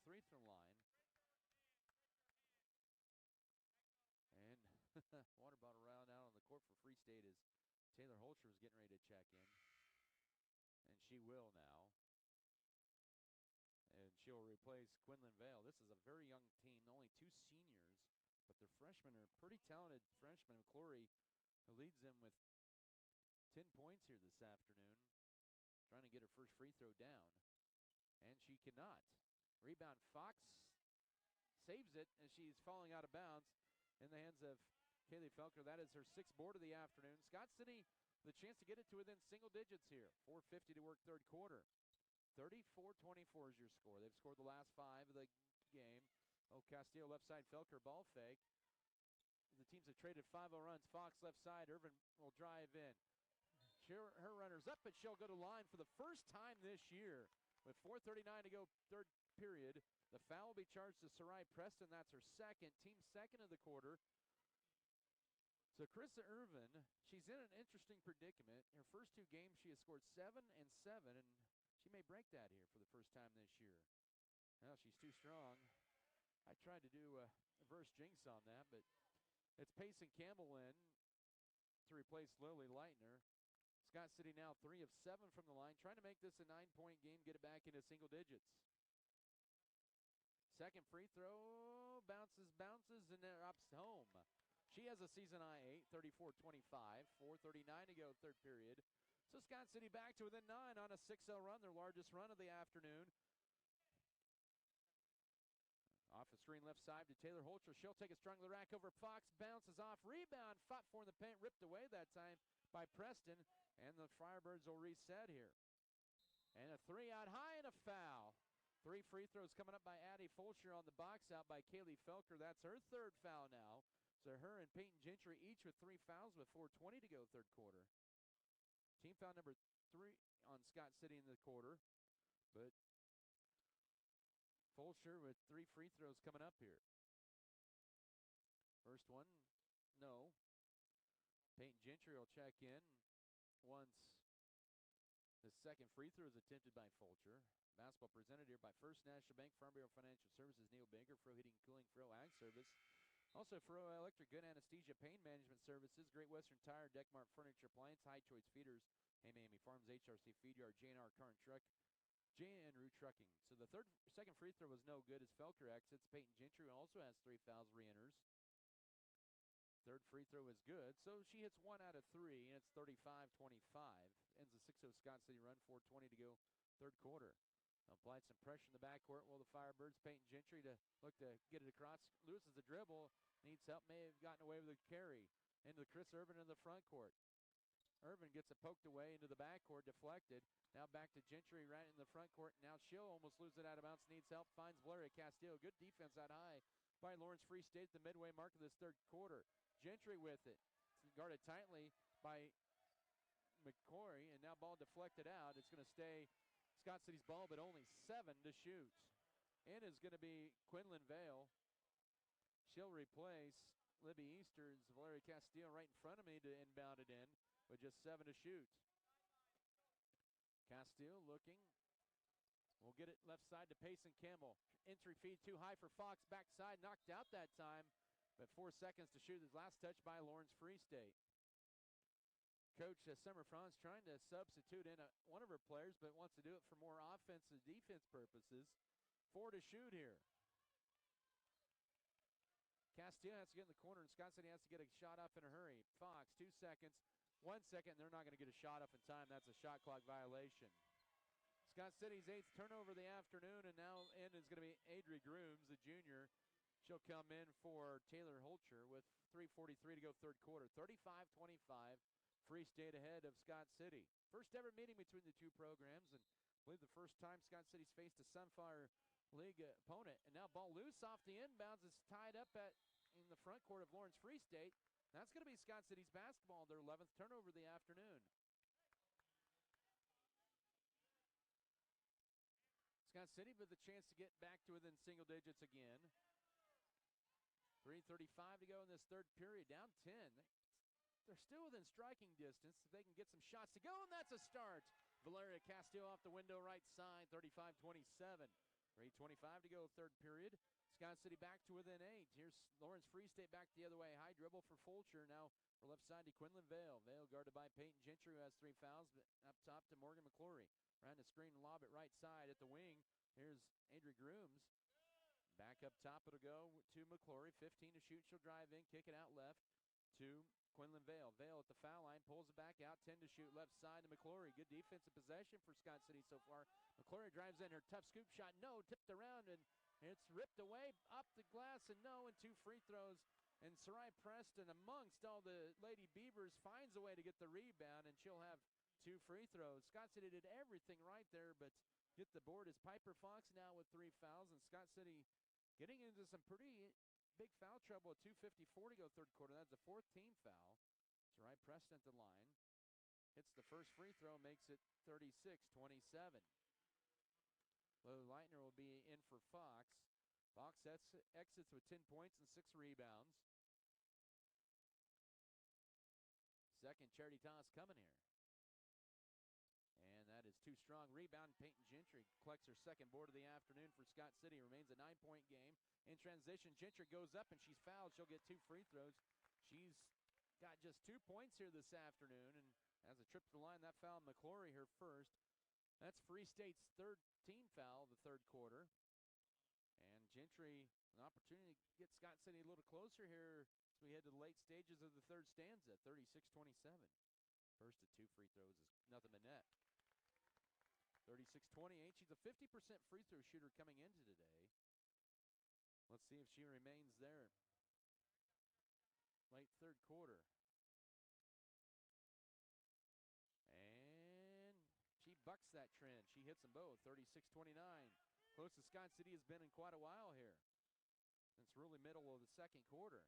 free throw line. And water bottle around out on the court for Free State as Taylor Holcher was getting ready to check in. And she will now. And she'll replace Quinlan Vale. This is a very young team, only 2 seniors, but their freshmen are pretty talented freshmen. McClory, who leads them with 10 points here this afternoon, trying to get her first free throw down. And she cannot. Rebound, Fox saves it as she's falling out of bounds in the hands of Kaylee Felker. That is her 6th board of the afternoon. Scott City, the chance to get it to within single digits here. 4:50 to work third quarter. 34-24 is your score. They've scored the last 5 of the game. Castillo left side, Felker ball fake. The teams have traded 5-0 runs. Fox left side, Irvin will drive in. Her runner's up, but she'll go to line for the first time this year. With 4:39 to go third period, the foul will be charged to Sarai Preston. That's her second, team second of the quarter. So Krista Irvin, she's in an interesting predicament. Her first 2 games, she has scored 7 and 7, and she may break that here for the first time this year. Well, she's too strong. I tried to do a reverse jinx on that, but it's Payson Campbell in to replace Lily Leitner. Scott City now 3 of 7 from the line, trying to make this a 9-point game, get it back into single digits. Second free throw, bounces, and they're up home. She has a season high 8, 34-25, 4:39 to go third period. So Scott City back to within 9 on a 6-0 run, their largest run of the afternoon. Off the screen left side to Taylor Holcher. She'll take a strong to the rack over Fox, bounces off, rebound, fought for in the paint, ripped away that time by Preston, and the Firebirds will reset here. And a 3 out high and a foul. 3 free throws coming up by Addie Fulcher on the box out by Kaylee Felker. That's her 3rd foul now. So her and Peyton Gentry each with 3 fouls with 4:20 to go third quarter. Team foul number 3 on Scott City in the quarter. But Fulcher with 3 free throws coming up here. First one, no. Peyton Gentry will check in once the second free throw is attempted by Fulcher. Basketball presented here by First National Bank, Farm Bureau Financial Services, Neil Baker, Fro Heating and Cooling, Fro Ag Service. Also, Fro Electric, Good Anesthesia, Pain Management Services, Great Western Tire, Deckmart Furniture, Appliance, High Choice Feeders, Hey Miami Farms, HRC Feed Yard, J&R Car and Truck, J&R Trucking. So the second free throw was no good as Felker exits. Peyton Gentry also has 3 fouls, re-enters. Third free throw is good, so she hits 1 out of 3, and it's 35-25. Ends the 6-0 Scott City run, 4:20 to go third quarter. Applied some pressure in the backcourt. Will the Firebirds, Peyton Gentry to look to get it across. Loses the dribble, needs help, may have gotten away with the carry. Into Chris Irvin in the front court. Irvin gets it poked away into the backcourt, deflected. Now back to Gentry right in the front court. Now she'll almost lose it out of bounds, needs help, finds Valeria Castillo. Good defense out high by Lawrence Free State at the midway mark of this third quarter. Gentry with it. It's guarded tightly by McCory, and now ball deflected out. It's going to stay Scott City's ball, but only 7 to shoot. In is going to be Quinlan Vale. She'll replace Libby Easter's Valeria Castillo right in front of me to inbound it in with just 7 to shoot. Castillo looking. We'll get it left side to Payson Campbell. Entry feed too high for Fox. Backside knocked out that time. But 4 seconds to shoot. His last touch by Lawrence Free State. Coach Summer Franz trying to substitute in one of her players, but wants to do it for more offensive defense purposes. 4 to shoot here. Castillo has to get in the corner, and Scott City has to get a shot off in a hurry. Fox, 2 seconds, 1 second. They're not going to get a shot off in time. That's a shot clock violation. Scott City's 8th turnover of the afternoon, and now in is going to be Adri Grooms, the junior. She'll come in for Taylor Holcher with 3:43 to go third quarter. 35-25, Free State ahead of Scott City. First ever meeting between the two programs, and I believe the first time Scott City's faced a Sunfire League opponent. And now ball loose off the inbounds. It's tied up in the front court of Lawrence Free State. That's going to be Scott City's basketball, their 11th turnover of the afternoon. Scott City with a chance to get back to within single digits again. 3:35 to go in this third period, down 10. They're still within striking distance if they can get some shots to go, and that's a start. Valeria Castillo off the window right side, 35-27. 3:25 to go, third period. Scott City back to within 8. Here's Lawrence Free State back the other way. High dribble for Fulcher. Now for left side to Quinlan Vale. Vale guarded by Peyton Gentry, who has 3 fouls. But up top to Morgan McClory. Around the screen, lob it right side at the wing. Here's Adri Grooms. Back up top, it'll go to McClory. 15 to shoot. She'll drive in, kick it out left to Quinlan Vale. Vale at the foul line, pulls it back out. 10 to shoot, left side to McClory. Good defensive possession for Scott City so far. McClory drives in her tough scoop shot. No, tipped around, and it's ripped away up the glass, and no, and 2 free throws. And Sarai Preston, amongst all the Lady Beavers, finds a way to get the rebound, and she'll have 2 free throws. Scott City did everything right there, but get the board is Piper Fox now with 3 fouls, and Scott City getting into some pretty big foul trouble at 2:54 to go third quarter. That's the 4th team foul. Sarai Preston at the line. Hits the first free throw, makes it 36-27. Lily Leitner will be in for Fox. Fox exits with 10 points and 6 rebounds. Second charity toss coming here. And that is too strong. Rebound, Peyton Gentry collects her second board of the afternoon for Scott City. Remains a 9-point game. In transition, Gentry goes up and she's fouled. She'll get 2 free throws. She's got just 2 points here this afternoon and has a trip to the line. That foul, McClory, her first. That's Free State's 3rd team foul of the third quarter. And Gentry, an opportunity to get Scott City a little closer here as we head to the late stages of the third stanza, 36-27. First of 2 free throws is nothing but net. 36-28. She's a 50% free throw shooter coming into today. Let's see if she remains there. Late third quarter. And she bucks that trend. She hits them both. 36-29. Closest Scott City has been in quite a while here. Since really middle of the second quarter.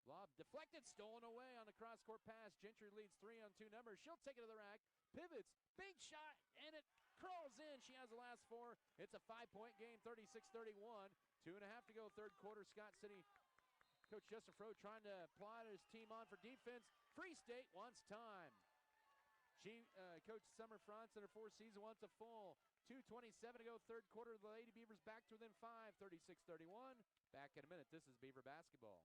Lob deflected, stolen away on a cross-court pass. Gentry leads 3 on 2 numbers. She'll take it to the rack. Pivots, big shot, and it crawls in. She has the last 4. It's a 5-point game, 36-31. 2.5 to go, third quarter. Scott City, Coach Justin Froh trying to plot his team on for defense. Free State wants time. Coach Summer Franz in her 4th season wants a full. 2:27 to go, third quarter. The Lady Beavers back to within 5, 36-31. Back in a minute. This is Beaver basketball.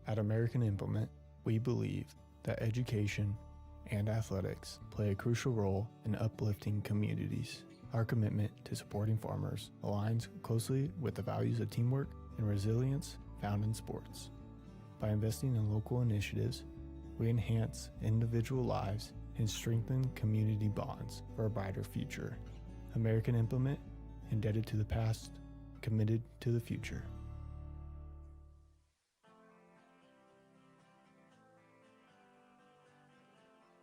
At American Implement, we believe that education and athletics play a crucial role in uplifting communities. Our commitment to supporting farmers aligns closely with the values of teamwork and resilience found in sports. By investing in local initiatives, we enhance individual lives and strengthen community bonds for a brighter future. American Implement, indebted to the past, committed to the future.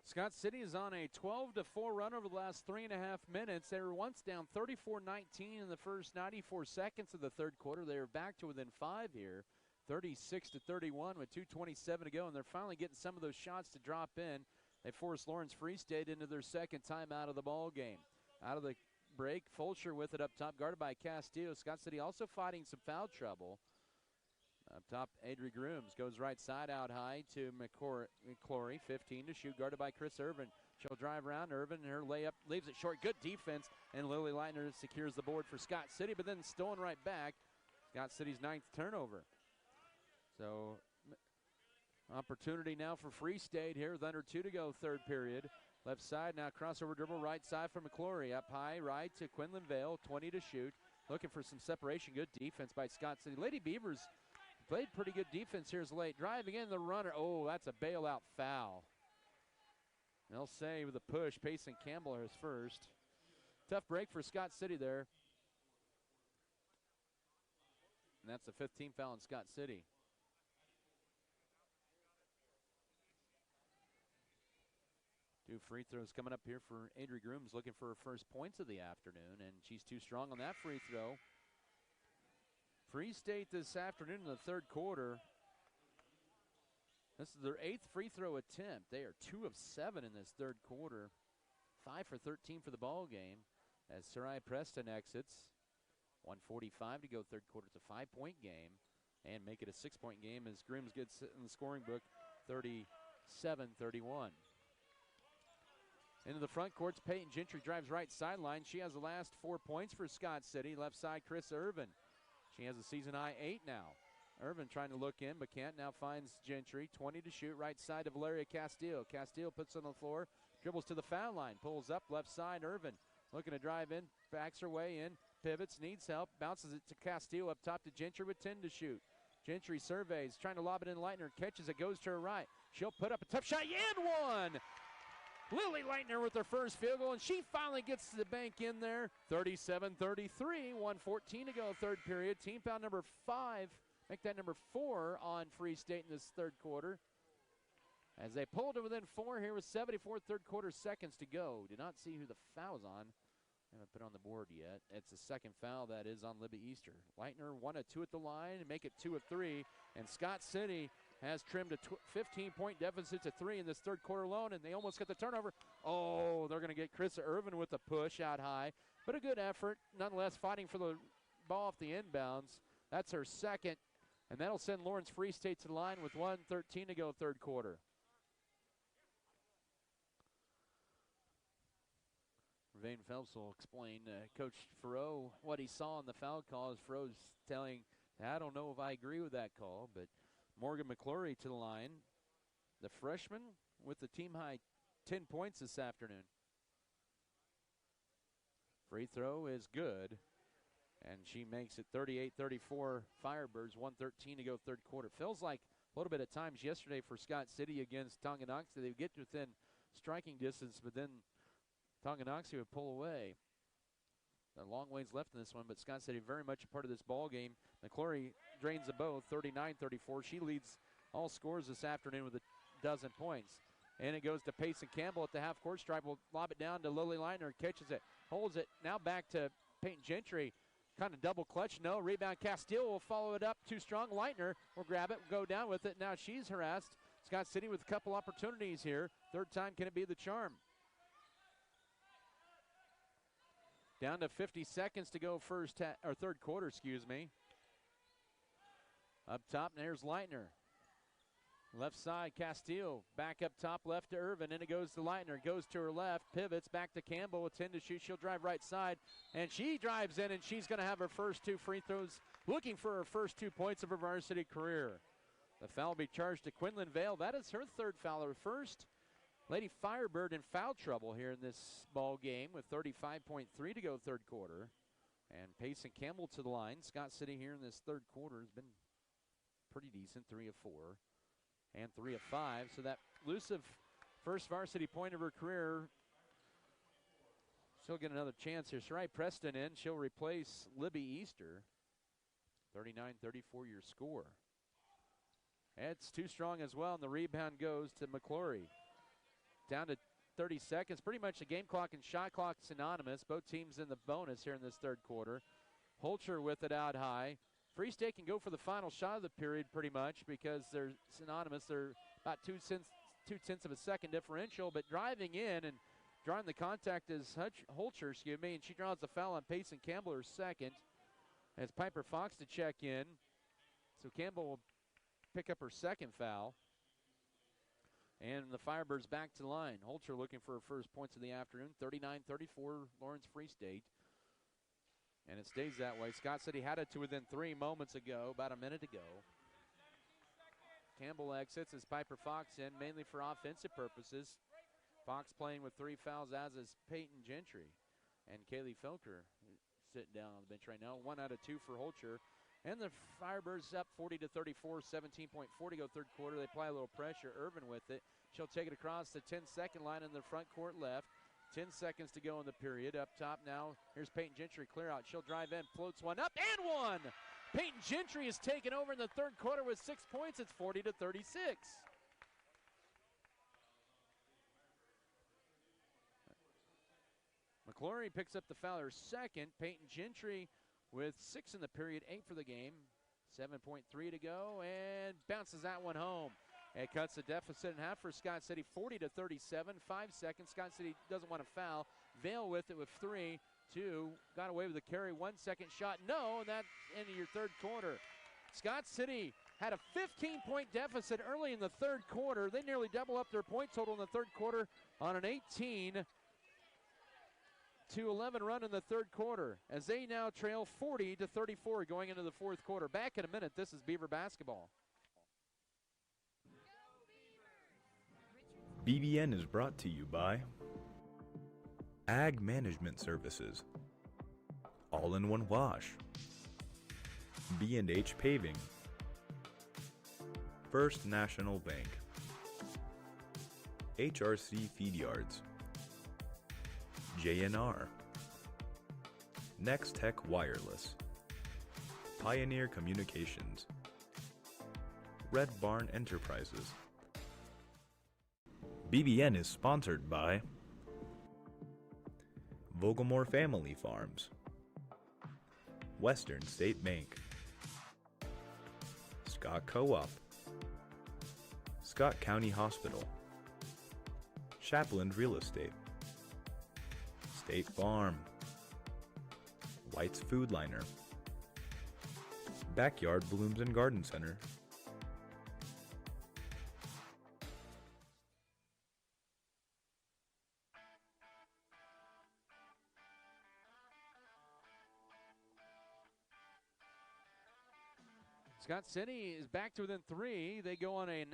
Scott City is on a 12-4 run over the last 3.5 minutes. They were once down 34-19 in the first 94 seconds of the third quarter. They are back to within 5 here, 36-31 with 2:27 to go, and they're finally getting some of those shots to drop in. They forced Lawrence Free State into their second timeout of the ball game. Out of the break, Fulcher with it up top, guarded by Castillo. Scott City also fighting some foul trouble. Up top, Adri Grooms goes right side out high to McClory, 15 to shoot, guarded by Chris Irvin. She'll drive around. Irvin, her layup leaves it short. Good defense, and Lily Leitner secures the board for Scott City, but then stolen right back. Scott City's 9th turnover. So, opportunity now for Free State here with under 2 to go, third period. Left side now, crossover dribble, right side for McClory. Up high, right to Quinlan Vale, 20 to shoot. Looking for some separation. Good defense by Scott City. Lady Beavers played pretty good defense here as late. Driving in the runner. Oh, that's a bailout foul. They'll say with a push, Payson Campbell is first. Tough break for Scott City there. And that's the 5th team foul in Scott City. 2 free throws coming up here for Adri Grooms, looking for her first points of the afternoon, and she's too strong on that free throw. Free State this afternoon in the third quarter. This is their 8th free throw attempt. They are 2 of 7 in this third quarter. 5 for 13 for the ball game as Sarai Preston exits. 1:45 to go third quarter. It's a 5-point game and make it a 6-point game as Grooms gets in the scoring book 37-31. Into the front courts, Peyton Gentry drives right sideline. She has the last 4 points for Scott City. Left side, Chris Irvin. She has a season-high 8 now. Irvin trying to look in, but can't. Now finds Gentry. 20 to shoot. Right side to Valeria Castile. Castile puts on the floor. Dribbles to the foul line. Pulls up. Left side, Irvin. Looking to drive in. Backs her way in. Pivots. Needs help. Bounces it to Castile. Up top to Gentry with 10 to shoot. Gentry surveys. Trying to lob it in. Leitner catches it. Goes to her right. She'll put up a tough shot. And one! Lily Leitner with her first field goal, and she finally gets the bank in there. 37-33, 1:14 to go, third period. Team foul number 5, make that number 4 on Free State in this third quarter. As they pulled to within 4 here with 74 third quarter seconds to go. Do not see who the foul's on. Haven't put on the board yet. It's the second foul that is on Libby Easter. Leitner 1 of 2 at the line and make it 2 of 3. And Scott City has trimmed a 15-point deficit to 3 in this third quarter alone, and they almost get the turnover. Oh, they're going to get Chris Irvin with the push out high. But a good effort, nonetheless, fighting for the ball off the inbounds. That's her second, and that'll send Lawrence Free State to the line with 1:13 to go third quarter. Vane Phelps will explain Coach Farrow what he saw in the foul call. As Farrow's telling, I don't know if I agree with that call, but Morgan McClory to the line. The freshman with the team-high 10 points this afternoon. Free throw is good, and she makes it 38-34 Firebirds, 1:13 to go third quarter. Feels like a little bit of times yesterday for Scott City against Tonganoxie. They get within striking distance, but then Tonganoxie would pull away. A long ways left in this one, but Scott City very much a part of this ball game. McClory drains the bow, 39-34. She leads all scores this afternoon with a dozen points. And it goes to Payson Campbell at the half-court stripe. Will lob it down to Lily Leitner, catches it, holds it. Now back to Peyton Gentry. Kind of double clutch, no. Rebound, Castile will follow it up. Too strong. Leitner will grab it, go down with it. Now she's harassed. Scott City with a couple opportunities here. Third time, can it be the charm? Down to 50 seconds to go third quarter, Up top, there's Leitner. Left side, Castile. Back up top, left to Irvin. And it goes to Leitner. Goes to her left, pivots back to Campbell with 10 to shoot. She'll drive right side. And she drives in, and she's going to have her first 2 free throws, looking for her first 2 points of her varsity career. The foul will be charged to Quinlan Vale. That is her third foul. Her first. Lady Firebird in foul trouble here in this ball game with 35.3 to go third quarter. And Payson Campbell to the line. Scott City here in this third quarter has been pretty decent, 3 of 4 and 3 of 5. So that elusive first varsity point of her career, she'll get another chance here. Sarai Preston in. She'll replace Libby Easter. 39-34 your score. It's too strong as well, and the rebound goes to McClory. Down to 30 seconds. Pretty much the game clock and shot clock synonymous. Both teams in the bonus here in this third quarter. Holcher with it out high. Free State can go for the final shot of the period pretty much because they're synonymous. They're about 2/10 of a second differential, but driving in and drawing the contact is Holcher, and she draws the foul on Payson Campbell, her second. As Piper Fox to check in. So Campbell will pick up her second foul. And the Firebirds back to the line. Holcher looking for her first points of the afternoon. 39-34 Lawrence Free State. And it stays that way. Scott City had it to within 3 moments ago, about a minute ago. Campbell exits as Piper Fox in, mainly for offensive purposes. Fox playing with 3 fouls, as is Peyton Gentry. And Kaylee Felker sitting down on the bench right now. 1 out of 2 for Holcher. And the Firebirds up 40-34, 17.4 to go third quarter. They apply a little pressure. Irvin with it. She'll take it across the 10-second line in the front court left. 10 seconds to go in the period. Up top now, here's Peyton Gentry. Clear out. She'll drive in, floats one up, and one! Peyton Gentry is taken over in the third quarter with 6 points. It's 40-36. McClory picks up the foul, her second. Peyton Gentry with 6 in the period, 8 for the game. 7.3 to go, and bounces that one home. It cuts the deficit in half for Scott City, 40-37, 5 seconds. Scott City doesn't want to foul. Vail with it with 3, 2, got away with the carry, 1 second shot, no, and that's into your third quarter. Scott City had a 15-point deficit early in the third quarter. They nearly double up their point total in the third quarter on an 18-11 run in the third quarter, as they now trail 40-34 going into the fourth quarter. Back in a minute. This is Beaver basketball. BBN is brought to you by Ag Management Services, All-in-One Wash, B&H Paving, First National Bank, HRC Feed Yards, JNR, Next Tech Wireless, Pioneer Communications, Red Barn Enterprises. BBN is sponsored by Vogelmore Family Farms, Western State Bank, Scott Co-op, Scott County Hospital, Chaplain Real Estate, State Farm, White's Food Liner, Backyard Blooms and Garden Center, Scott City is back to within 3. They go on an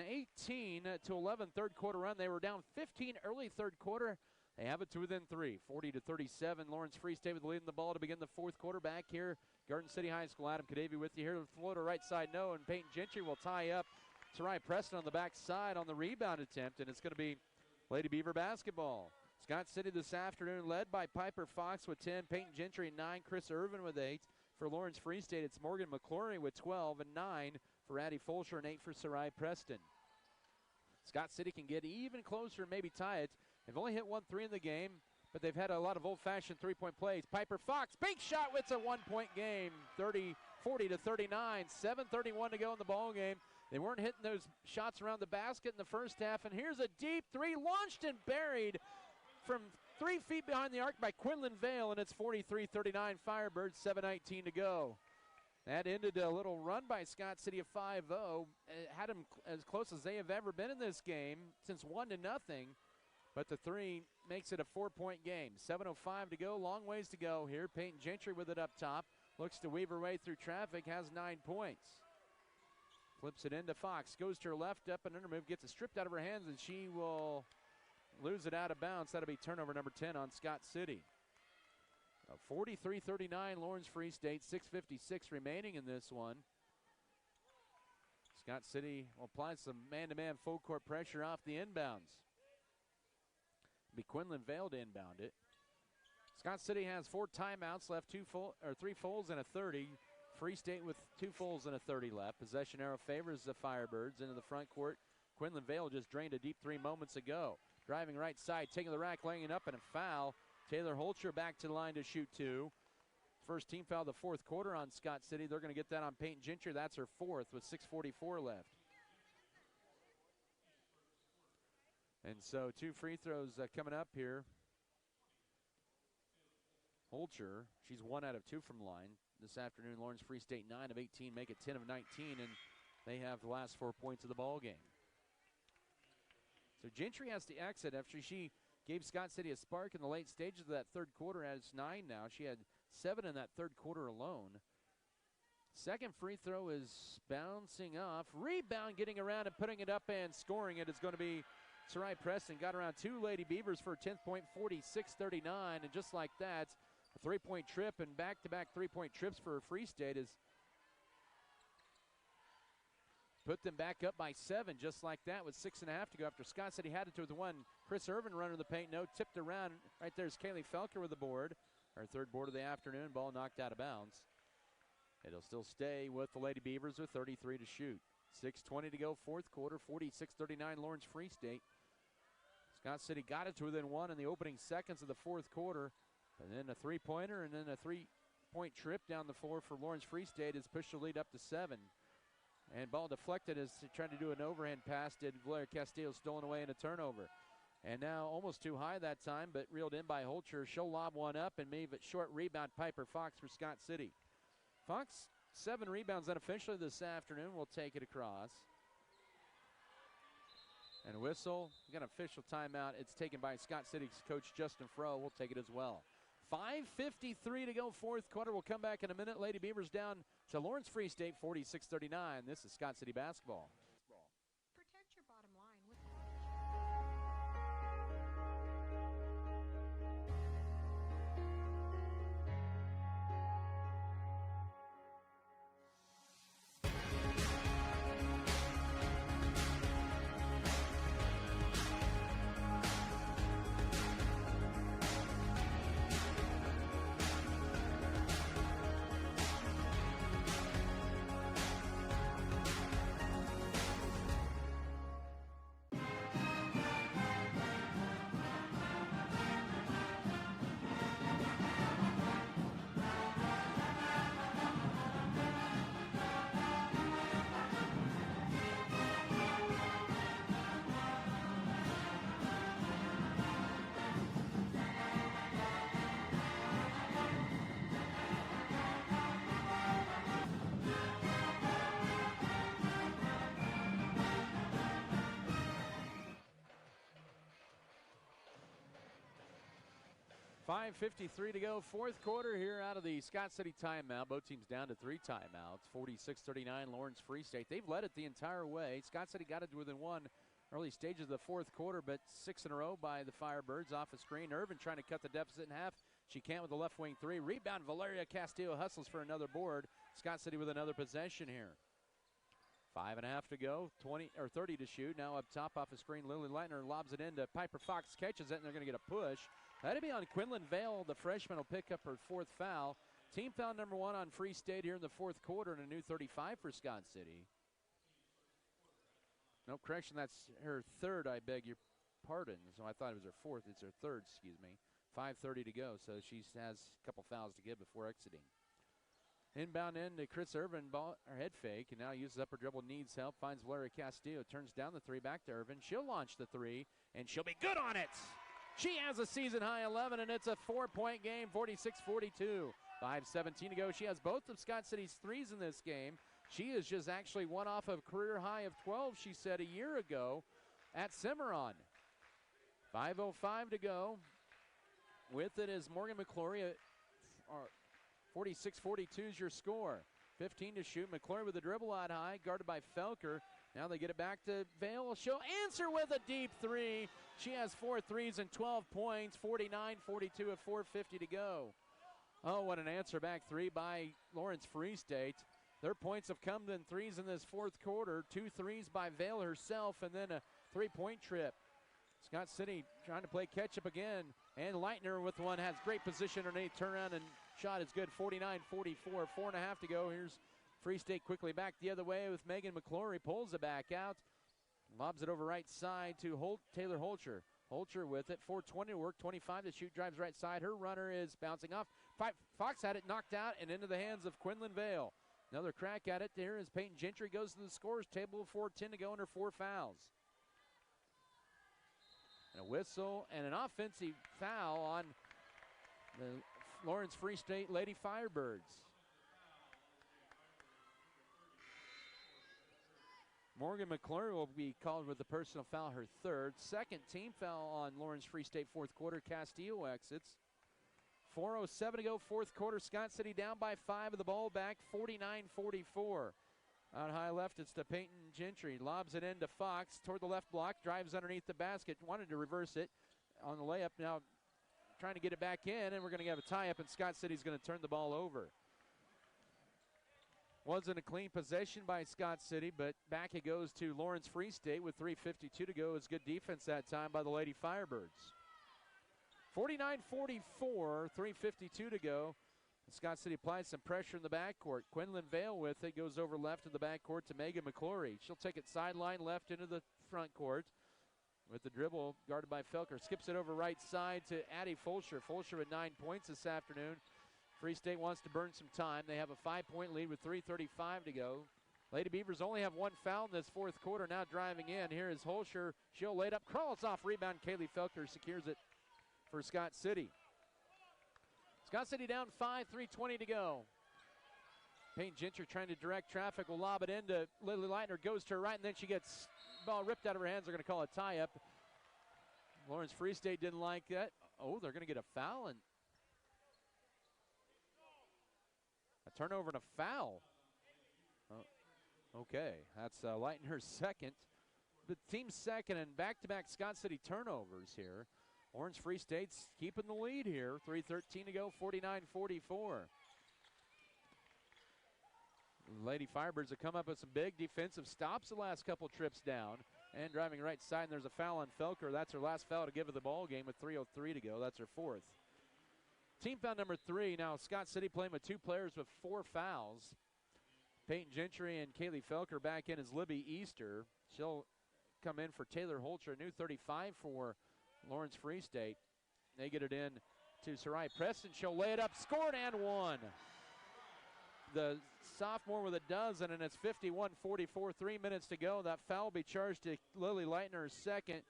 18-11 third quarter run. They were down 15 early third quarter. They have it to within 3, 40-37. Lawrence Free State with the lead in the ball to begin the fourth quarter. Back here, Garden City High School. Adam Kadavy with you here. The floater right side, no, and Peyton Gentry will tie up Sarai Preston on the back side on the rebound attempt, and it's going to be Lady Beaver basketball. Scott City this afternoon led by Piper Fox with 10, Peyton Gentry 9, Chris Irvin with 8. For Lawrence Free State, it's Morgan McClory with 12 and 9 for Addie Fulcher and 8 for Sarai Preston. Scott City can get even closer and maybe tie it. They've only hit 1 3 in the game, but they've had a lot of old-fashioned three-point plays. Piper Fox, big shot, it's a one-point game, 40-39, 7:31 to go in the ball game. They weren't hitting those shots around the basket in the first half, and here's a deep three launched and buried from 3 feet behind the arc by Quinlan Vale, and it's 43-39 Firebirds, 7:19 to go. That ended a little run by Scott City of 5-0. Had them as close as they have ever been in this game since 1-0. But the 3 makes it a 4-point game. 7:05 to go, long ways to go here. Peyton Gentry with it up top. Looks to weave her way through traffic, has 9 points. Flips it into Fox, goes to her left, up and under move, gets it stripped out of her hands, and she will lose it out of bounds. That'll be turnover number 10 on Scott City. 43-39 Lawrence Free State, 6:56 remaining in this one. Scott City will apply some man-to-man full court pressure off the inbounds. It'll be Quinlan Vale to inbound it. Scott City has 4 timeouts left, 3 fulls and a 30. Free State with 2 fulls and a 30 left. Possession arrow favors the Firebirds into the front court. Quinlan Vale just drained a deep 3 moments ago. Driving right side, taking the rack, laying it up, and a foul. Taylor Holcher back to the line to shoot 2. First team foul of the fourth quarter on Scott City. They're going to get that on Peyton Gentry. That's her 4th with 6:44 left. And so 2 free throws coming up here. Holcher, she's 1 out of 2 from line. This afternoon, Lawrence Free State 9 of 18, make it 10 of 19, and they have the last 4 points of the ball game. So Gentry has to exit after she gave Scott City a spark in the late stages of that third quarter. Has 9 now. She had 7 in that third quarter alone. Second free throw is bouncing off. Rebound, getting around and putting it up and scoring it is going to be Sarai Preston. Got around 2 Lady Beavers for a 10th point, 46-39. And just like that, a 3-point trip and back-to-back 3-point trips for Free State has put them back up by 7, just like that, with 6.5 to go after Scott City had it to the 1. Chris Irvin running the paint, no, tipped around. Right there's Kaylee Felker with the board. Our 3rd board of the afternoon, ball knocked out of bounds. It'll still stay with the Lady Beavers with 33 to shoot. 6:20 to go, fourth quarter, 46-39 Lawrence Free State. Scott City got it to within 1 in the opening seconds of the fourth quarter. And then a three-pointer and then a three-point trip down the floor for Lawrence Free State has pushed the lead up to 7. And ball deflected as trying to do an overhand pass. Did Valeria Castillo, stolen away in a turnover. And now almost too high that time, but reeled in by Holcher. She'll lob one up and maybe short rebound. Piper Fox for Scott City. Fox, 7 rebounds unofficially this afternoon. Will take it across. And a whistle. We got an official timeout. It's taken by Scott City's coach Justin Froh. We'll take it as well. 5:53 to go, fourth quarter. We'll come back in a minute. Lady Beavers down to Lawrence Free State, 46-39. This is Scott City basketball. Protect your bottom line with 5:53 to go, fourth quarter here out of the Scott City timeout. Both teams down to 3 timeouts. 46-39 Lawrence Free State. They've led it the entire way. Scott City got it within 1 early stages of the fourth quarter, but 6 in a row by the Firebirds off a screen. Irvin trying to cut the deficit in half. She can't with the left wing 3. Rebound, Valeria Castillo hustles for another board. Scott City with another possession here. 5.5 to go, 30 to shoot. Now up top off the screen, Lily Leitner lobs it into Piper Fox, catches it, and they're going to get a push. That'll be on Quinlan Vale. The freshman will pick up her 4th foul. Team foul number 1 on Free State here in the fourth quarter, and a new 35 for Scott City. No correction, that's her 3rd, I beg your pardon. So I thought it was her 4th. It's her 3rd, excuse me. 5:30 to go, so she has a couple fouls to give before exiting. Inbound in to Chris Irvin, ball, or head fake, and now uses up her dribble, needs help, finds Valeria Castillo, turns down the 3, back to Irvin. She'll launch the 3, and she'll be good on it. She has a season-high 11, and it's a 4-point game, 46-42. 5:17 to go. She has both of Scott City's 3s in this game. She is just actually one off of career high of 12, she said, a year ago at Cimarron. 5:05 to go. With it is Morgan McClory. 46-42 is your score. 15 to shoot. McClory with the dribble out high, guarded by Felker. Now they get it back to Vale. She'll answer with a deep 3. She has 4 threes and 12 points. 49-42 at 4:50 to go. Oh, what an answer back 3 by Lawrence Free State. Their points have come in 3s in this fourth quarter. 2 threes by Vale herself, and then a 3-point trip. Scott City trying to play catch-up again. And Leitner with one, has great position underneath. Turnaround and shot is good. 49-44. 4.5 to go. Here's Free State quickly back the other way with Megan McClory. Pulls it back out. Lobs it over right side to Taylor Holcher. Holcher with it. 4:20 to work. 25 to shoot. Drives right side. Her runner is bouncing off. Fox had it knocked out and into the hands of Quinlan Vale. Another crack at it there as Peyton Gentry goes to the scorers table. 4:10 to go under 4 fouls. And a whistle and an offensive foul on the Lawrence Free State Lady Firebirds. Morgan McClure will be called with the personal foul, her 3rd. 2nd team foul on Lawrence Free State fourth quarter. Castillo exits. 4:07 to go, fourth quarter. Scott City down by 5 of the ball back, 49-44. Out high left, it's to Peyton Gentry. Lobs it into Fox toward the left block. Drives underneath the basket. Wanted to reverse it on the layup. Now trying to get it back in, and we're going to have a tie-up, and Scott City's going to turn the ball over. Wasn't a clean possession by Scott City, but back it goes to Lawrence Free State with 3:52 to go. It's good defense that time by the Lady Firebirds. 49-44, 3:52 to go. Scott City applies some pressure in the backcourt. Quinlan Vale with it, goes over left to the backcourt to Megan McClory. She'll take it sideline left into the front court. with the dribble, guarded by Felker. Skips it over right side to Addie Fulcher. Fulcher with 9 points this afternoon. Free State wants to burn some time. They have a 5-point lead with 3:35 to go. Lady Beavers only have one foul in this fourth quarter. Now driving in. Here is Fulcher. She'll lay it up. Crawls off rebound. Kaylee Felker secures it for Scott City. Scott City down 5, 3:20 to go. Peyton Gentry trying to direct traffic. Will lob it into Lily Leitner. Goes to her right, and then she gets the ball ripped out of her hands. They're going to call a tie-up. Lawrence Free State didn't like that. Oh, they're going to get a foul. And a turnover and a foul. Okay, that's Leitner's second. The team's second, and back-to-back Scott City turnovers here. Lawrence Free State's keeping the lead here. 3:13 to go, 49-44. Lady Firebirds have come up with some big defensive stops the last couple trips down. And driving right side, and there's a foul on Felker. That's her last foul to give her the ball game with 3:03 to go. That's her fourth. Team foul number 3. Now Scott City playing with 2 players with 4 fouls. Peyton Gentry and Kaylee Felker back in as Libby Easter. She'll come in for Taylor Holcher, a new 35 for Lawrence Free State. They get it in to Sarai Preston. She'll lay it up, scored, and won. The sophomore with a dozen, and it's 51-44, 3 minutes to go. That foul will be charged to Lily Leitner's second.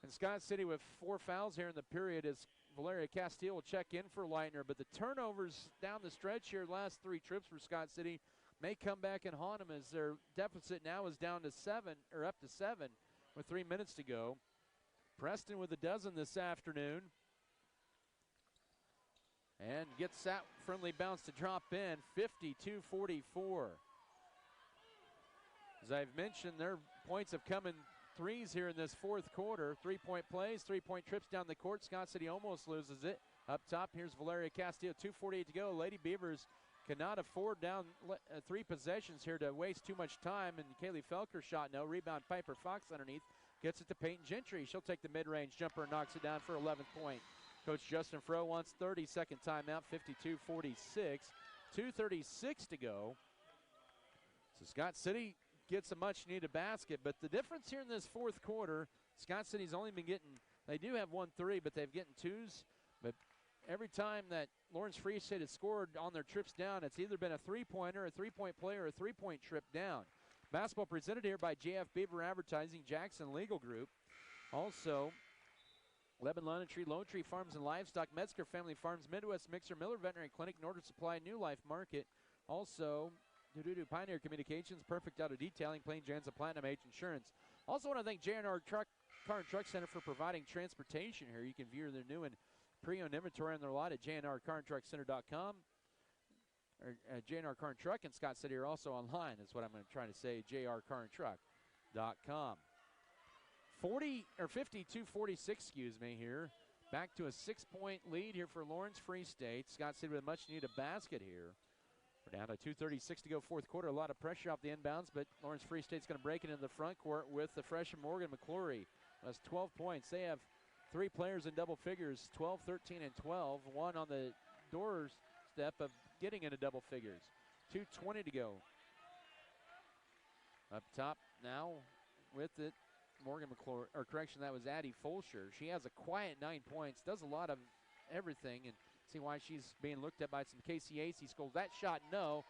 And Scott City with 4 fouls here in the period as Valeria Castile will check in for Leitner. But the turnovers down the stretch here, last 3 trips for Scott City, may come back and haunt them as their deficit now is down to 7, or up to 7 with 3 minutes to go. Preston with a dozen this afternoon. And gets that friendly bounce to drop in, 52-44. As I've mentioned, their points have come in threes here in this fourth quarter. 3-point plays, 3-point trips down the court. Scott City almost loses it. Up top, here's Valeria Castillo, 2:48 to go. Lady Beavers cannot afford down 3 possessions here to waste too much time. And Kaylee Felker shot no. Rebound, Piper Fox underneath. Gets it to Peyton Gentry. She'll take the mid-range jumper and knocks it down for 11th point. Coach Justin Froh wants 30-second timeout, 52-46. 2:36 to go. So Scott City gets a much-needed basket, but the difference here in this fourth quarter, Scott City's only been getting, they do have 1 3, but they've getting 2s. But every time that Lawrence Free State has scored on their trips down, it's either been a 3-pointer, a 3-point play, or a 3-point trip down. Basketball presented here by JF Beaver Advertising, Jackson Legal Group. Also, Lebanon Lone Tree Farms and Livestock, Metzger Family Farms, Midwest Mixer, Miller Veterinary Clinic, Northern Supply, New Life Market. Also, Pioneer Communications, Perfect Auto Detailing, Plain Janza Platinum Age Insurance. Also want to thank J&R Car and Truck Center for providing transportation here. You can view their new and pre-owned inventory on their lot at jnrcarandtruckcenter.com. Or J&R Car and Truck in Scott City are also online, is what I'm trying to say, jrcarandtruck.com. 52-46, excuse me, here. Back to a 6-point lead here for Lawrence Free State. Scott City with a much-needed basket here. We're down to 2:36 to go, fourth quarter. A lot of pressure off the inbounds, but Lawrence Free State's going to break it into the front court with the freshman Morgan McClory. That's 12 points. They have 3 players in double figures, 12, 13, and 12. One on the doorstep of getting into double figures. 2:20 to go. Up top now with it, Morgan McClory, or correction, that was Addie Fulcher. She has a quiet 9 points, does a lot of everything, and see why she's being looked at by some KCAC schools. That shot, no.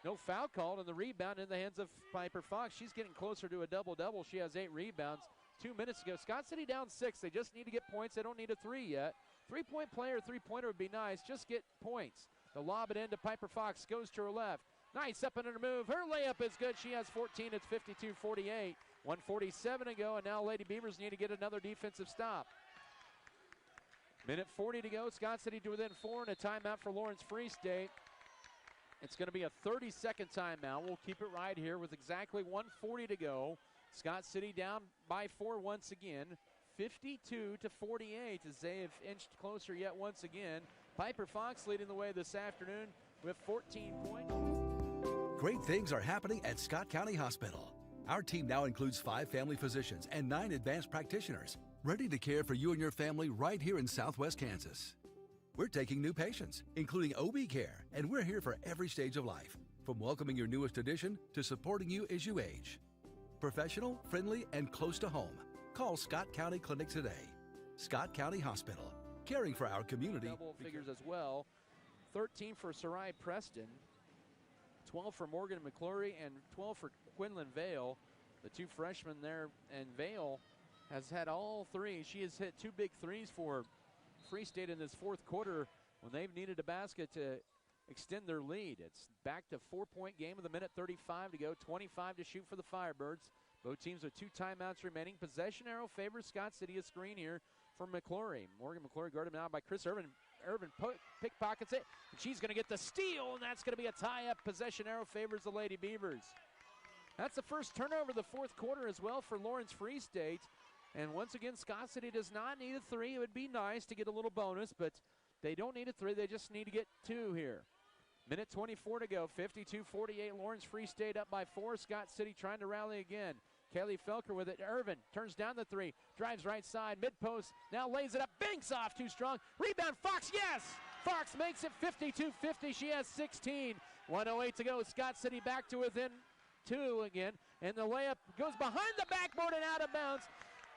No foul called, and the rebound in the hands of Piper Fox. She's getting closer to a double-double. She has 8 rebounds. 2 minutes ago, Scott City down 6. They just need to get points. They don't need a 3 yet. 3-point player, 3-pointer would be nice. Just get points. The lob it into Piper Fox, goes to her left. Nice up and under move. Her layup is good. She has 14. It's 52-48. 1:47 to go, and now Lady Beavers need to get another defensive stop. Minute 40 to go. Scott City to within 4 and a timeout for Lawrence Free State. It's going to be a 30-second timeout. We'll keep it right here with exactly 1:40 to go. Scott City down by 4 once again. 52-48 as they have inched closer yet once again. Piper Fox leading the way this afternoon with 14 points. Great things are happening at Scott County Hospital. Our team now includes 5 family physicians and 9 advanced practitioners, ready to care for you and your family right here in Southwest Kansas. We're taking new patients, including OB care, and we're here for every stage of life, from welcoming your newest addition to supporting you as you age. Professional, friendly, and close to home. Call Scott County Clinic today. Scott County Hospital, caring for our community. Double figures as well. 13 for Sarai Preston, 12 for Morgan McClory, and 12 for Quinlan Vale, the two freshmen there. And Vale has had all three. She has hit two big threes for Free State in this fourth quarter when they've needed a basket to extend their lead. It's back to 4-point game with a minute 35 to go, 25 to shoot for the Firebirds. Both teams with 2 timeouts remaining. Possession arrow favors Scott City. A screen here for McClory. Morgan McClory guarded now by Chris Irvin. Irvin pickpockets it, and she's going to get the steal, and that's going to be a tie-up. Possession arrow favors the Lady Beavers. That's the first turnover of the fourth quarter as well for Lawrence Free State. And once again, Scott City does not need a 3. It would be nice to get a little bonus, but they don't need a 3. They just need to get 2 here. Minute 24 to go, 52-48. Lawrence Free State up by 4. Scott City trying to rally again. Kelly Felker with it. Irvin turns down the 3. Drives right side, mid-post. Now lays it up. Banks off too strong. Rebound, Fox, yes! Fox makes it 52-50. She has 16. 1:08 to go. Scott City back to within 2 again. And the layup goes behind the backboard and out of bounds.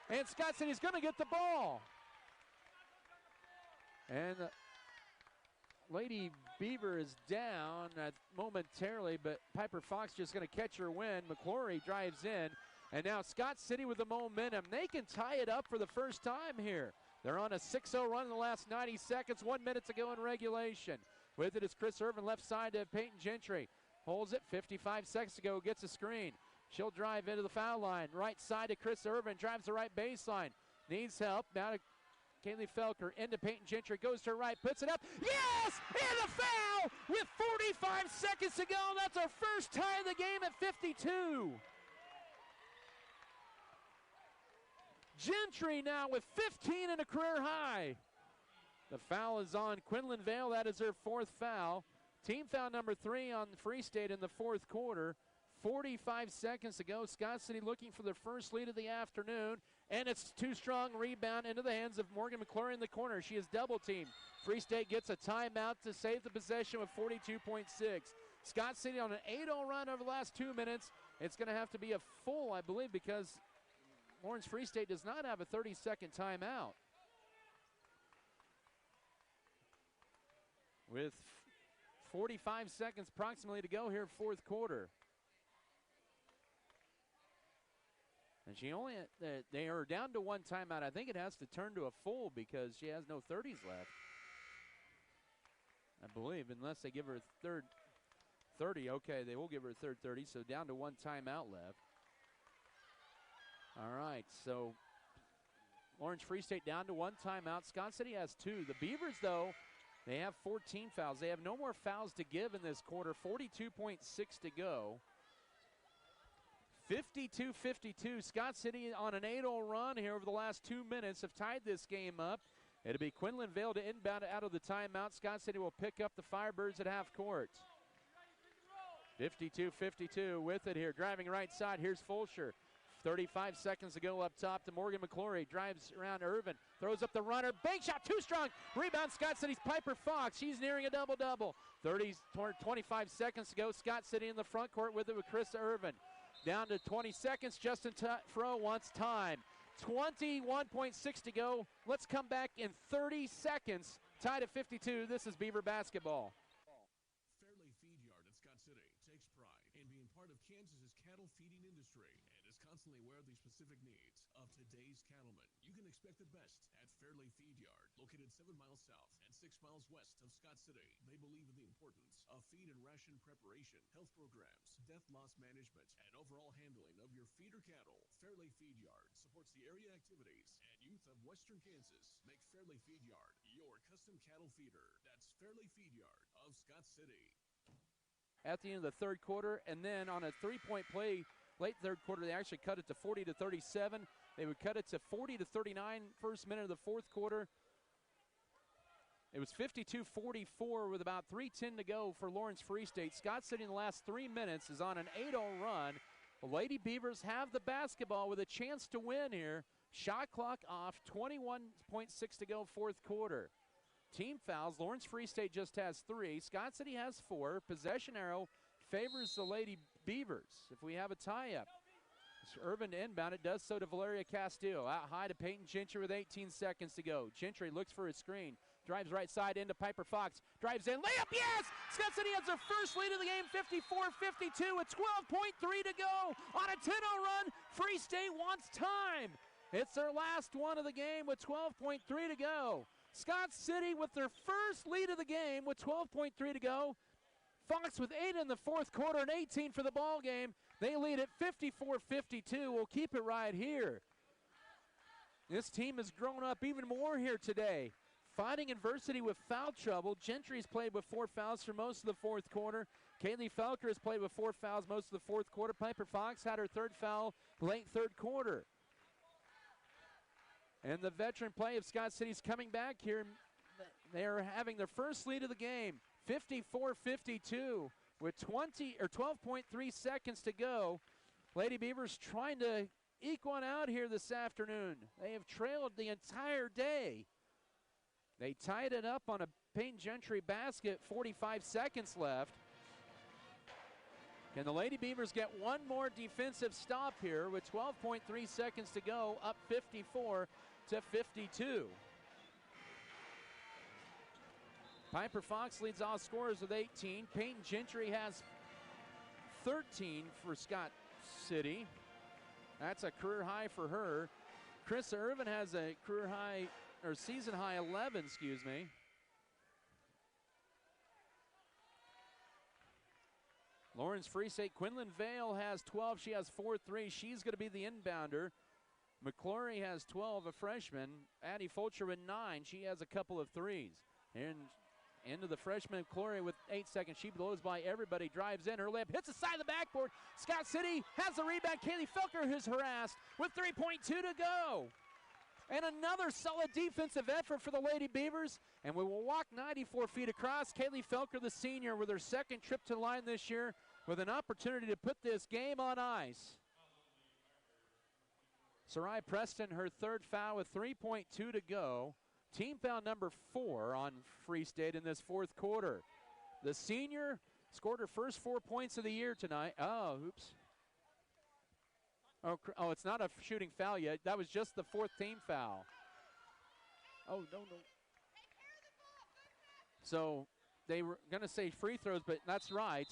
And Scott City's going to get the ball. And Lady Beaver is down momentarily, but Piper Fox just going to catch her win. McClory drives in, and now Scott City with the momentum. They can tie it up for the first time here. They're on a 6-0 run in the last 90 seconds, 1 minute to go in regulation. With it is Chris Irvin, left side to Peyton Gentry. Holds it, 55 seconds to go, gets a screen. She'll drive into the foul line. Right side to Chris Irvin, drives the right baseline. Needs help, now to Kaylee Felker, into Peyton Gentry, goes to her right, puts it up. Yes! And a foul with 45 seconds to go. That's our first tie of the game at 52. Gentry now with 15 and a career high. The foul is on Quinlan Vale. That is her 4th foul. Team foul number 3 on Free State in the 4th quarter. 45 seconds to go. Scott City looking for their first lead of the afternoon. And it's too strong. Rebound into the hands of Morgan McClory in the corner. She is double teamed. Free State gets a timeout to save the possession with 42.6. Scott City on an 8-0 run over the last 2 minutes. It's going to have to be a full, I believe, because Lawrence Free State does not have a 30-second timeout. With 45 seconds approximately to go here, 4th quarter. And she only, they are down to 1 timeout. I think it has to turn to a full because she has no 30s left. I believe, unless they give her a third 30. Okay, they will give her a third 30, so down to 1 timeout left. All right, so Lawrence Free State down to 1 timeout. Scott City has 2. The Beavers, though, they have 14 fouls. They have no more fouls to give in this quarter. 42.6 to go. 52-52. Scott City on an 8-0 run here over the last 2 minutes have tied this game up. It'll be Quinlan Vale to inbound out of the timeout. Scott City will pick up the Firebirds at half court. 52-52 with it here. Driving right side. Here's Fulcher. 35 seconds to go up top to Morgan McClory. Drives around Irvin. Throws up the runner. Bank shot too strong. Rebound Scott City's Piper Fox. She's nearing a double-double. 25 seconds to go. Scott City in the front court with it with Chris Irvin. Down to 20 seconds. Justin Fro wants time. 21.6 to go. Let's come back in 30 seconds. Tied at 52. This is Beaver basketball. Fairley Feed Yard at Scott City takes pride in being part of Kansas's cattle feeding industry and is constantly aware of the specific needs of today's cattlemen. You can expect the best at Fairley Feed Yard, located 7 miles south and 6 miles west of Scott City. They believe in the importance of feed and ration preparation, health programs, death loss management, and overall handling of your feeder cattle. Fairley Feed Yard supports the area activities and youth of Western Kansas. Make Fairley Feed Yard your custom cattle feeder. That's Fairley Feed Yard of Scott City. At the end of the 3rd quarter, and then on a 3-point play late 3rd quarter, they actually cut it to 40-37. They would cut it to 40-39 first minute of the 4th quarter. It was 52-44 with about 3:10 to go for Lawrence Free State. Scott City in the last 3 minutes is on an 8-0 run. The Lady Beavers have the basketball with a chance to win here. Shot clock off, 21.6 to go, 4th quarter. Team fouls, Lawrence Free State just has 3. Scott City has 4. Possession arrow favors the Lady Beavers if we have a tie-up. Irvin to inbound it, does so to Valeria Castillo. Out high to Peyton Gentry with 18 seconds to go. Gentry looks for his screen. Drives right side into Piper Fox. Drives in, layup, yes! Scott City has their first lead of the game, 54-52 with 12.3 to go. On a 10-0 run, Free State wants time. It's their last one of the game with 12.3 to go. Scott City with their first lead of the game with 12.3 to go. Fox with 8 in the fourth quarter and 18 for the ball game. They lead at 54-52. We'll keep it right here. This team has grown up even more here today. Fighting adversity with foul trouble. Gentry's played with 4 fouls for most of the fourth quarter. Kaylee Felker has played with 4 fouls most of the fourth quarter. Piper Fox had her 3rd foul late third quarter. And the veteran play of Scott City's coming back here. They are having their first lead of the game, 54-52 with 12.3 seconds to go. Lady Beavers trying to eke one out here this afternoon. They have trailed the entire day. They tied it up on a Peyton Gentry basket, 45 seconds left. Can the Lady Beavers get one more defensive stop here with 12.3 seconds to go, up 54-52. Piper Fox leads all scorers with 18. Peyton Gentry has 13 for Scott City. That's a career high for her. Chris Irvin has a career high, or season high 11, excuse me. Lawrence Free State, Quinlan Vale has 12. She has 4 threes. She's going to be the inbounder. McClory has 12, a freshman. Addie Fulcher with 9. She has a couple of threes. And into the freshman McClory with 8 seconds. She blows by everybody, drives in. Her layup hits the side of the backboard. Scott City has the rebound. Kaylee Felker is harassed with 3.2 to go. And another solid defensive effort for the Lady Beavers. And we will walk 94 feet across. Kaylee Felker, the senior, with her 2nd trip to the line this year, with an opportunity to put this game on ice. Sarai Preston, her 3rd foul with 3.2 to go. Team foul number 4 on Free State in this fourth quarter. The senior scored her first 4 points of the year tonight. Oh, oops. Oh, it's not a shooting foul yet. That was just the 4th team foul. Oh, no. So they were going to say free throws, but that's right.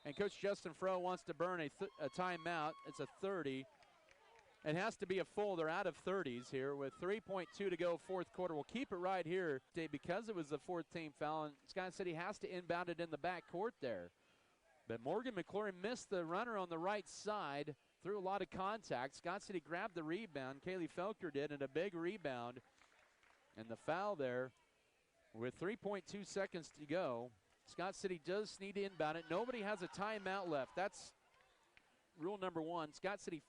And Coach Justin Froh wants to burn a timeout. It's a 30. It has to be a full. They're out of 30s here with 3.2 to go, fourth quarter. We'll keep it right here because it was the 4th team foul, and Scott City has to inbound it in the back court there. But Morgan McClory missed the runner on the right side, threw a lot of contact. Scott City grabbed the rebound. Kaylee Felker did, and a big rebound. And the foul there with 3.2 seconds to go. Scott City does need to inbound it. Nobody has a timeout left. That's rule number 1. Scott City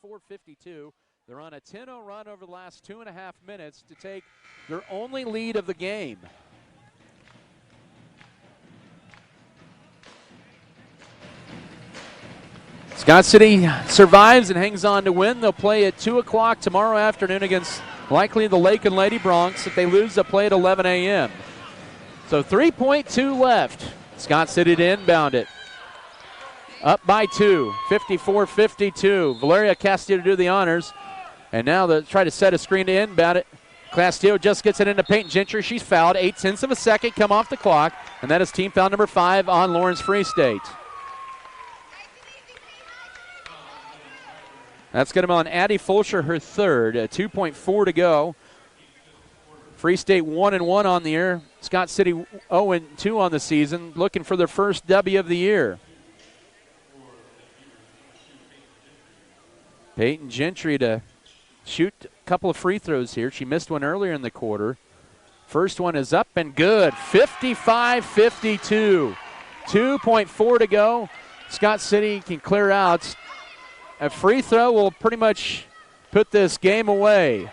54-52. They're on a 10-0 run over the last 2.5 minutes to take their only lead of the game. Scott City survives and hangs on to win. They'll play at 2 o'clock tomorrow afternoon against likely the Lake and Lady Bronx. If they lose, they'll play at 11 a.m. So 3.2 left. Scott City to inbound it. Up by 2, 54-52. Valeria Castillo to do the honors. And now they'll try to set a screen to inbound it. Castillo just gets it into Peyton Gentry. She's fouled. 0.8 of a second come off the clock. And that is team foul number 5 on Lawrence Free State. That's going to be on Addie Fulcher, her 3rd. 2.4 to go. Free State 1-1 on the year. Scott City 0-2 on the season, looking for their first W of the year. Peyton Gentry to shoot a couple of free throws here. She missed one earlier in the quarter. First one is up and good. 55-52. 2.4 to go. Scott City can clear out. A free throw will pretty much put this game away.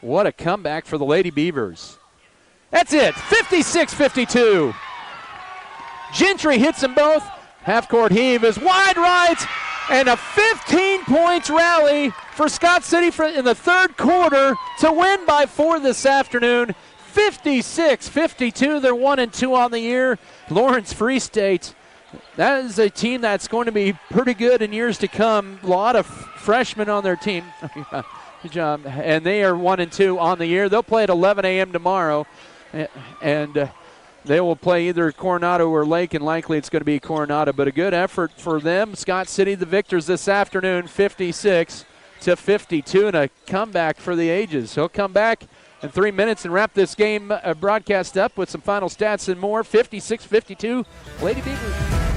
What a comeback for the Lady Beavers. That's it, 56-52. Gentry hits them both. Half-court heave is wide right, and a 15-point rally for Scott City in the 3rd quarter to win by 4 this afternoon. 56-52, they're 1-2 on the year. Lawrence Free State that is a team that's going to be pretty good in years to come. A lot of freshmen on their team. Good job. And they are 1-2 on the year. They'll play at 11 a.m. tomorrow, and they will play either Coronado or Lake, and likely it's going to be Coronado. But a good effort for them. Scott City, the victors this afternoon, 56-52, and a comeback for the ages. He'll come back in 3 minutes and wrap this game broadcast up with some final stats and more. 56-52, Lady Beavers.